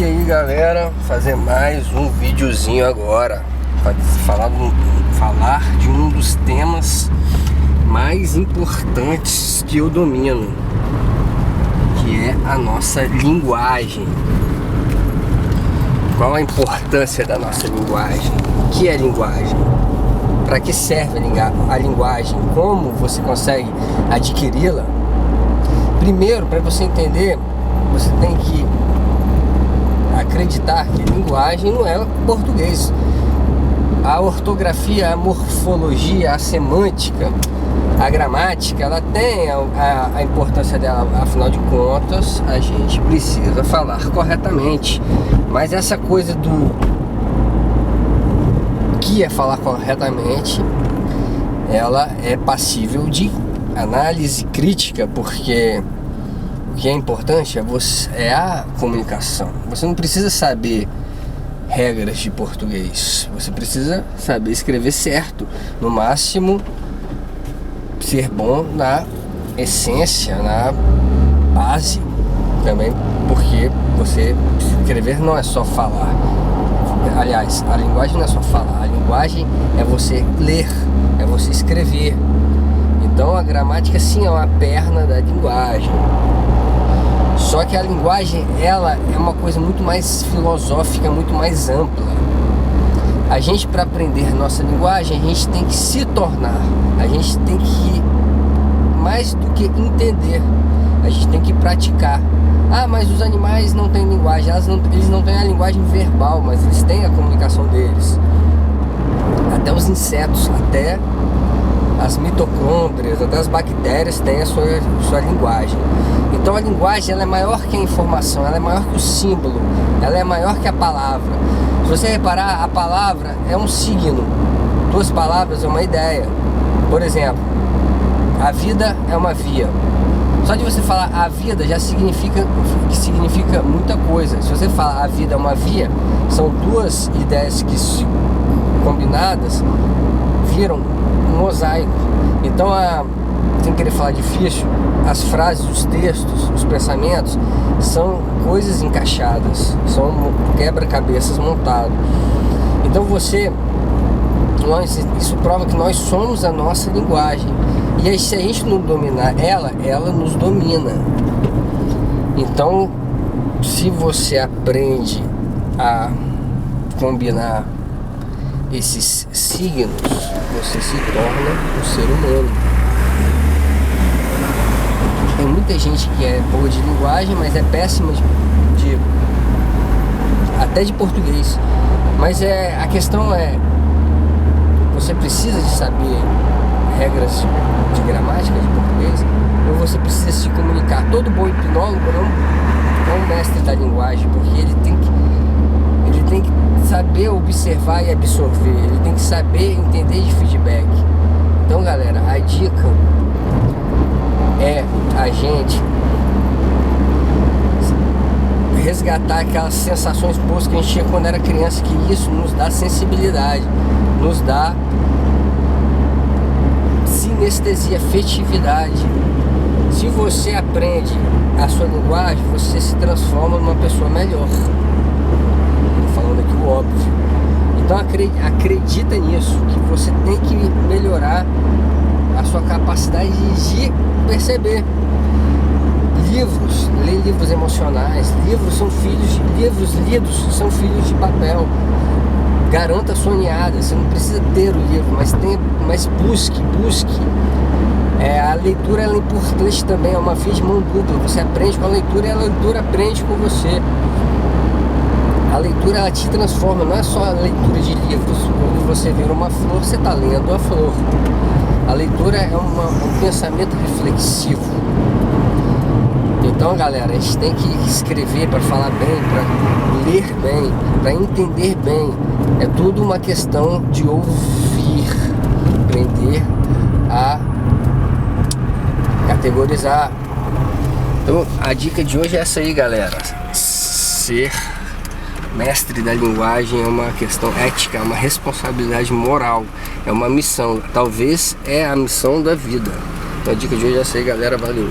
aí, galera, fazer mais um videozinho agora para falar de um dos temas mais importantes que eu domino, que é a nossa linguagem. Qual a importância da nossa linguagem? O que é linguagem? Para que serve a linguagem? Como você consegue adquiri-la? Primeiro, para você entender, você tem que acreditar que linguagem não é português. A ortografia, a morfologia, a semântica, a gramática, ela tem a importância dela. Afinal de contas, a gente precisa falar corretamente. Mas essa coisa do que é falar corretamente, ela é passível de análise crítica, porque o que é importante é a comunicação. Você não precisa saber regras de português, você precisa saber escrever certo, no máximo ser bom na essência, na base também, porque você escrever não é só falar. Aliás, a linguagem não é só falar, a linguagem é você ler, é você escrever. Então a gramática sim é uma perna da linguagem. Só que a linguagem, ela é uma coisa muito mais filosófica, muito mais ampla. A gente, para aprender nossa linguagem, a gente tem que se tornar, a gente tem que, mais do que entender, a gente tem que praticar. Ah, mas os animais não têm linguagem, eles não têm a linguagem verbal, mas eles têm a comunicação deles. Até os insetos, até as mitocôndrias, até as bactérias têm a sua linguagem. Então a linguagem, ela é maior que a informação, ela é maior que o símbolo, ela é maior que a palavra. Se você reparar, a palavra é um signo, duas palavras é uma ideia. Por exemplo, a vida é uma via. Só de você falar a vida já significa muita coisa. Se você falar a vida é uma via, são duas ideias que, combinadas, viram um mosaico. Então, sem querer falar difícil, as frases, os textos, os pensamentos são coisas encaixadas, são quebra-cabeças montados. Então isso prova que nós somos a nossa linguagem. E aí, se a gente não dominar ela nos domina. Então, se você aprende a combinar esses signos, você se torna um ser humano. Tem muita gente que é boa de linguagem, mas é péssima até de português. Mas a questão é, você precisa de saber regras de gramática de português, ou você precisa se comunicar. Todo bom hipnólogo não é um mestre da linguagem, porque ele tem que saber observar e absorver, ele tem que saber entender de feedback. Então, galera, a dica é a gente resgatar aquelas sensações boas que a gente tinha quando era criança, que isso nos dá sensibilidade, nos dá sinestesia, afetividade. Se você aprende a sua linguagem, você se transforma numa pessoa melhor. Estou falando aqui o óbvio. Então acredita nisso, que você tem que melhorar a sua capacidade de perceber. Ler livros emocionais, livros lidos são filhos de papel. Garanta a sua unhada, você não precisa ter o livro, mas busque. A leitura, ela é importante também, é uma via de mão dupla. Você aprende com a leitura e a leitura aprende com você. A leitura, ela te transforma, não é só a leitura de livros. Quando você vê uma flor, você está lendo a flor. A leitura é um pensamento reflexivo. Então, galera, a gente tem que escrever para falar bem, para ler bem, para entender bem. É tudo uma questão de ouvir, aprender a categorizar. Então, a dica de hoje é essa aí, galera. Ser mestre da linguagem é uma questão ética, é uma responsabilidade moral, é uma missão. Talvez é a missão da vida. Então, a dica de hoje é essa aí, galera. Valeu!